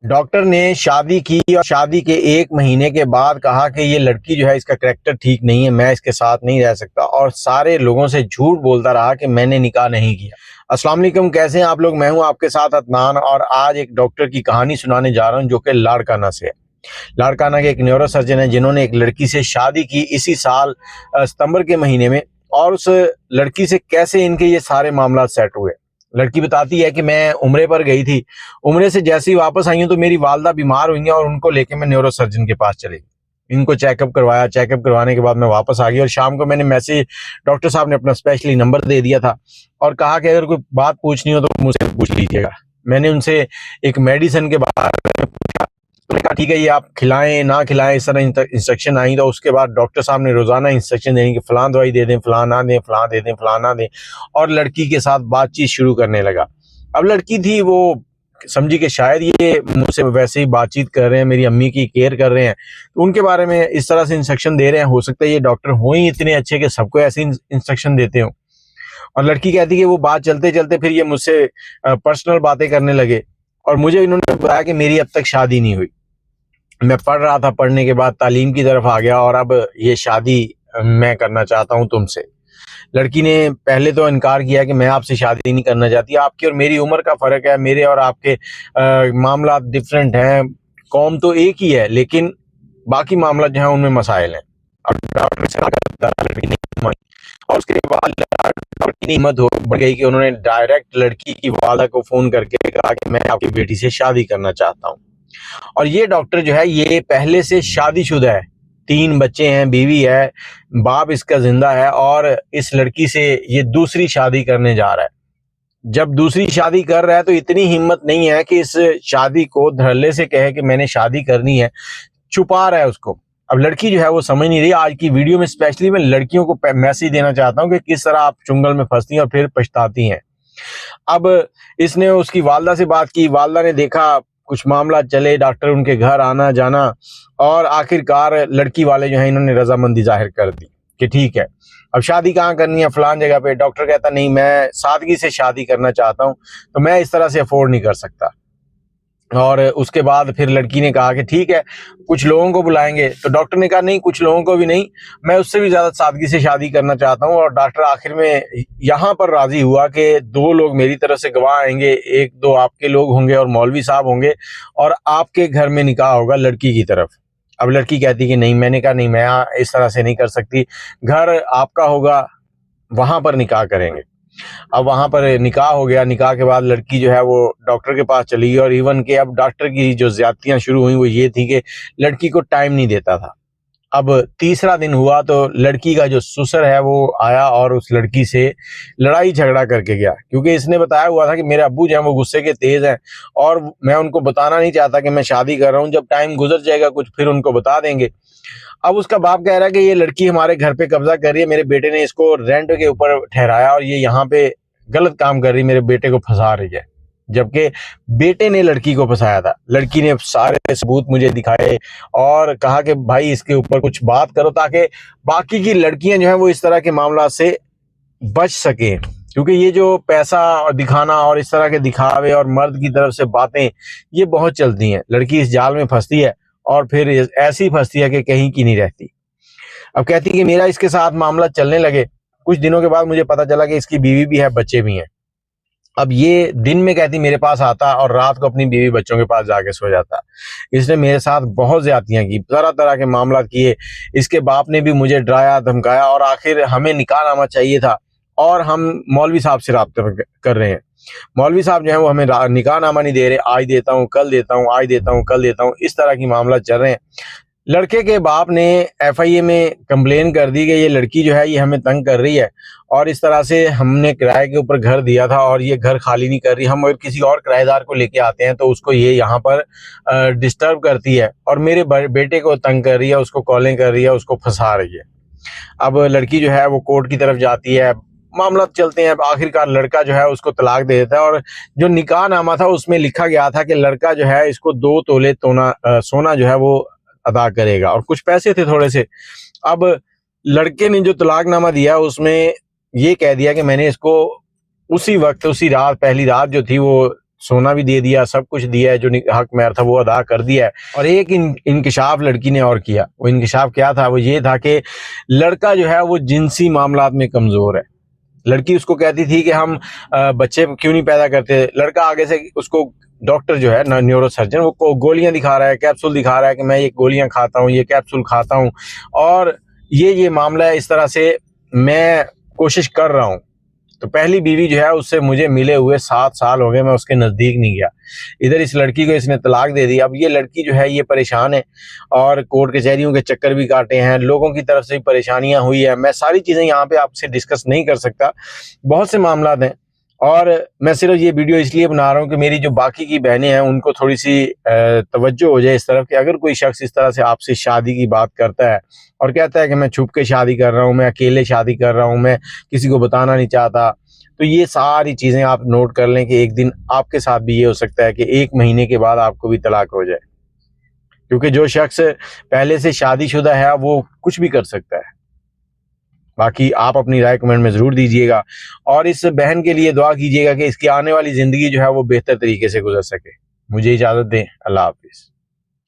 Doctor نے شادی کی اور شادی کے 1 مہینے کے بعد کہا کہ یہ لڑکی جو ہے اس کا کریکٹر ٹھیک نہیں ہے، میں اس کے ساتھ نہیں رہ سکتا، اور سارے لوگوں سے جھوٹ بولتا رہا کہ میں نے نکاح نہیں کیا۔ السلام علیکم، کیسے ہیں آپ لوگ؟ میں ہوں آپ کے ساتھ عدنان، اور آج ایک ڈاکٹر کی کہانی سنانے جا رہا ہوں جو کہ لاڑکانہ سے ہے۔ لاڑکانہ کے ایک نیورو سرجن ہیں جنہوں نے ایک لڑکی سے شادی کی اسی سال ستمبر کے مہینے میں، اور اس لڑکی سے کیسے ان کے یہ سارے معاملات سیٹ ہوئے۔ لڑکی بتاتی ہے کہ میں عمرے پر گئی تھی، عمرے سے جیسے ہی واپس آئی ہوں تو میری والدہ بیمار ہوئی ہیں اور ان کو لے کے میں نیورو سرجن کے پاس چلی گئی، ان کو چیک اپ کروایا، چیک اپ کروانے کے بعد میں واپس آ گئی، اور شام کو میں نے میسیج، ڈاکٹر صاحب نے اپنا اسپیشلی نمبر دے دیا تھا اور کہا کہ اگر کوئی بات پوچھنی ہو تو مجھ سے پوچھ لیجیے گا۔ میں نے ان سے ایک میڈیسن کے بارے میں پوچھا، انہوں نے کہا ٹھیک ہے یہ آپ کھلائیں نہ کھلائیں، اس طرح انسٹرکشن آئی۔ تو اس کے بعد ڈاکٹر صاحب نے روزانہ انسٹرکشن دیں کہ فلاں دوائی دے دیں، فلاں نہ دیں، فلاں دے دیں، فلاں نہ دیں، اور لڑکی کے ساتھ بات چیت شروع کرنے لگا۔ اب لڑکی تھی، وہ سمجھی کہ شاید یہ مجھ سے ویسے ہی بات چیت کر رہے ہیں، میری امی کی کیئر کر رہے ہیں، تو ان کے بارے میں اس طرح سے انسٹرکشن دے رہے ہیں، ہو سکتا ہے یہ ڈاکٹر ہوں ہی اتنے اچھے کہ سب کو ایسی انسٹرکشن دیتے ہوں۔ اور لڑکی کہتی کہ وہ بات چلتے چلتے پھر یہ مجھ سے پرسنل باتیں کرنے لگے، اور مجھے انہوں نے بتایا کہ میری اب تک شادی نہیں ہوئی، میں پڑھ رہا تھا، پڑھنے کے بعد تعلیم کی طرف آ گیا، اور اب یہ شادی میں کرنا چاہتا ہوں تم سے۔ لڑکی نے پہلے تو انکار کیا کہ میں آپ سے شادی نہیں کرنا چاہتی، آپ کی اور میری عمر کا فرق ہے، میرے اور آپ کے معاملات ڈفرینٹ ہیں، قوم تو ایک ہی ہے لیکن باقی معاملات جو ہیں ان میں مسائل ہیں۔ اور ڈاکٹر سے لڑکی نہیں مانی، اور اس کے بعد ڈاکٹر کی ہمت بڑھ گئی کہ انہوں نے ڈائریکٹ لڑکی کی والدہ کو فون کر کے کہا کہ میں آپ کی بیٹی سے شادی کرنا چاہتا ہوں۔ اور یہ ڈاکٹر جو ہے یہ پہلے سے شادی شدہ ہے، 3 بچے ہیں، بیوی ہے، باپ اس کا زندہ ہے، اور اس لڑکی سے یہ دوسری شادی کرنے جا رہا ہے۔ جب دوسری شادی کر رہا ہے تو اتنی ہمت نہیں ہے کہ اس شادی کو دھڑلے سے کہے کہ میں نے شادی کرنی ہے، چھپا رہا ہے اس کو۔ اب لڑکی جو ہے وہ سمجھ نہیں رہی۔ آج کی ویڈیو میں اسپیشلی میں لڑکیوں کو میسج دینا چاہتا ہوں کہ کس طرح آپ چنگل میں پھنستی ہیں اور پھر پچھتاتی ہیں۔ اب اس نے اس کی والدہ سے بات کی، والدہ نے دیکھا کچھ معاملات چلے، ڈاکٹر ان کے گھر آنا جانا، اور آخر کار لڑکی والے جو ہیں انہوں نے رضامندی ظاہر کر دی کہ ٹھیک ہے اب شادی کہاں کرنی ہے، فلان جگہ پہ۔ ڈاکٹر کہتا نہیں، میں سادگی سے شادی کرنا چاہتا ہوں، تو میں اس طرح سے افورڈ نہیں کر سکتا۔ اور اس کے بعد پھر لڑکی نے کہا کہ ٹھیک ہے کچھ لوگوں کو بلائیں گے، تو ڈاکٹر نے کہا نہیں، کچھ لوگوں کو بھی نہیں، میں اس سے بھی زیادہ سادگی سے شادی کرنا چاہتا ہوں۔ اور ڈاکٹر آخر میں یہاں پر راضی ہوا کہ 2 لوگ میری طرف سے گواہ آئیں گے، 1-2 آپ کے لوگ ہوں گے اور مولوی صاحب ہوں گے، اور آپ کے گھر میں نکاح ہوگا لڑکی کی طرف۔ اب لڑکی کہتی کہ نہیں، میں نے کہا نہیں، میں اس طرح سے نہیں کر سکتی، گھر آپ کا ہوگا، وہاں پر نکاح کریں گے۔ اب وہاں پر نکاح ہو گیا، نکاح کے بعد لڑکی جو ہے وہ ڈاکٹر کے پاس چلی گئی، اور ایون کہ اب ڈاکٹر کی جو زیادتیاں شروع ہوئیں وہ یہ تھی کہ لڑکی کو ٹائم نہیں دیتا تھا۔ اب تیسرا دن ہوا تو لڑکی کا جو سسر ہے وہ آیا اور اس لڑکی سے لڑائی جھگڑا کر کے گیا، کیونکہ اس نے بتایا ہوا تھا کہ میرے ابو جو ہیں وہ غصے کے تیز ہیں، اور میں ان کو بتانا نہیں چاہتا کہ میں شادی کر رہا ہوں، جب ٹائم گزر جائے گا کچھ پھر ان کو بتا دیں گے۔ اب اس کا باپ کہہ رہا ہے کہ یہ لڑکی ہمارے گھر پہ قبضہ کر رہی ہے، میرے بیٹے نے اس کو رینٹ کے اوپر ٹھہرایا اور یہ یہاں پہ غلط کام کر رہی، میرے بیٹے کو پھنسا رہی ہے، جبکہ بیٹے نے لڑکی کو پھنسایا تھا۔ لڑکی نے سارے ثبوت مجھے دکھائے اور کہا کہ بھائی اس کے اوپر کچھ بات کرو تاکہ باقی کی لڑکیاں جو ہیں وہ اس طرح کے معاملات سے بچ سکیں، کیونکہ یہ جو پیسہ دکھانا اور اس طرح کے دکھاوے اور مرد کی طرف سے باتیں یہ بہت چلتی ہیں، لڑکی اس جال میں پھنستی ہے اور پھر ایسی پھنستی ہے کہ کہیں کی نہیں رہتی۔ اب کہتی کہ میرا اس کے ساتھ معاملہ چلنے لگے، کچھ دنوں کے بعد مجھے پتا چلا کہ اس کی بیوی بھی ہے، بچے بھی ہیں۔ اب یہ دن میں کہتی میرے پاس آتا اور رات کو اپنی بیوی بچوں کے پاس جا کے سو جاتا۔ اس نے میرے ساتھ بہت زیادتیاں کی، طرح طرح کے معاملات کیے، اس کے باپ نے بھی مجھے ڈرایا دھمکایا، اور آخر ہمیں نکاح نامہ چاہیے تھا اور ہم مولوی صاحب سے رابطہ کر رہے ہیں۔ مولوی صاحب جو ہیں وہ ہمیں نکاح نامہ نہیں دے رہے، آج دیتا ہوں کل دیتا ہوں، آج دیتا ہوں کل دیتا ہوں، اس طرح کی معاملات چل رہے ہیں۔ لڑکے کے باپ نے FIA میں کمپلین کر دی کہ یہ لڑکی جو ہے یہ ہمیں تنگ کر رہی ہے، اور اس طرح سے ہم نے کرائے کے اوپر گھر دیا تھا اور یہ گھر خالی نہیں کر رہی، ہم اگر کسی اور کرایہ دار کو لے کے آتے ہیں تو اس کو یہ یہاں پر ڈسٹرب کرتی ہے، اور میرے بیٹے کو تنگ کر رہی ہے، اس کو کالیں کر رہی ہے، اس کو پھنسا رہی ہے۔ اب لڑکی جو ہے وہ کورٹ کی طرف جاتی ہے، معاملات چلتے ہیں، آخر کار لڑکا جو ہے اس کو طلاق دے دیتا ہے، اور جو نکاح نامہ تھا اس میں لکھا گیا تھا کہ لڑکا جو ہے اس کو 2 تولے سونا جو ہے وہ ادا کرے گا، اور کچھ پیسے تھے تھوڑے سے۔ اب لڑکے نے جو طلاق نامہ دیا اس میں یہ کہہ دیا کہ میں نے اس کو اسی وقت، اسی رات، پہلی رات جو تھی وہ سونا بھی دے دیا, سب کچھ دیا ہے, جو حق مہر تھا وہ ادا کر دیا ہے. اور ایک انکشاف لڑکی نے اور کیا. وہ انکشاف کیا تھا؟ وہ یہ تھا کہ لڑکا جو ہے وہ جنسی معاملات میں کمزور ہے. لڑکی اس کو کہتی تھی کہ ہم بچے کیوں نہیں پیدا کرتے. لڑکا آگے سے اس کو ڈاکٹر جو ہے نیورو سرجن, وہ گولیاں دکھا رہا ہے, کیپسول دکھا رہا ہے کہ میں یہ گولیاں کھاتا ہوں, یہ کیپسول کھاتا ہوں, اور یہ معاملہ ہے, اس طرح سے میں کوشش کر رہا ہوں. تو پہلی بیوی جو ہے اس سے مجھے ملے ہوئے 7 سال ہو گئے, میں اس کے نزدیک نہیں گیا. ادھر اس لڑکی کو اس نے طلاق دے دی. اب یہ لڑکی جو ہے یہ پریشان ہے, اور کورٹ کچہریوں کے چکر بھی کاٹے ہیں, لوگوں کی طرف سے بھی پریشانیاں ہوئی ہیں. میں ساری چیزیں یہاں پہ آپ سے ڈسکس نہیں کر سکتا, بہت سے معاملات ہیں. اور میں صرف یہ ویڈیو اس لیے بنا رہا ہوں کہ میری جو باقی کی بہنیں ہیں ان کو تھوڑی سی توجہ ہو جائے اس طرف کہ اگر کوئی شخص اس طرح سے آپ سے شادی کی بات کرتا ہے اور کہتا ہے کہ میں چھپ کے شادی کر رہا ہوں, میں اکیلے شادی کر رہا ہوں, میں کسی کو بتانا نہیں چاہتا, تو یہ ساری چیزیں آپ نوٹ کر لیں کہ ایک دن آپ کے ساتھ بھی یہ ہو سکتا ہے کہ 1 مہینے کے بعد آپ کو بھی طلاق ہو جائے. کیونکہ جو شخص پہلے سے شادی شدہ ہے وہ کچھ بھی کر سکتا ہے. باقی آپ اپنی رائے کمنٹ میں ضرور دیجیے گا, اور اس بہن کے لیے دعا کیجیے گا کہ اس کی آنے والی زندگی جو ہے وہ بہتر طریقے سے گزر سکے. مجھے اجازت دیں, اللہ حافظ.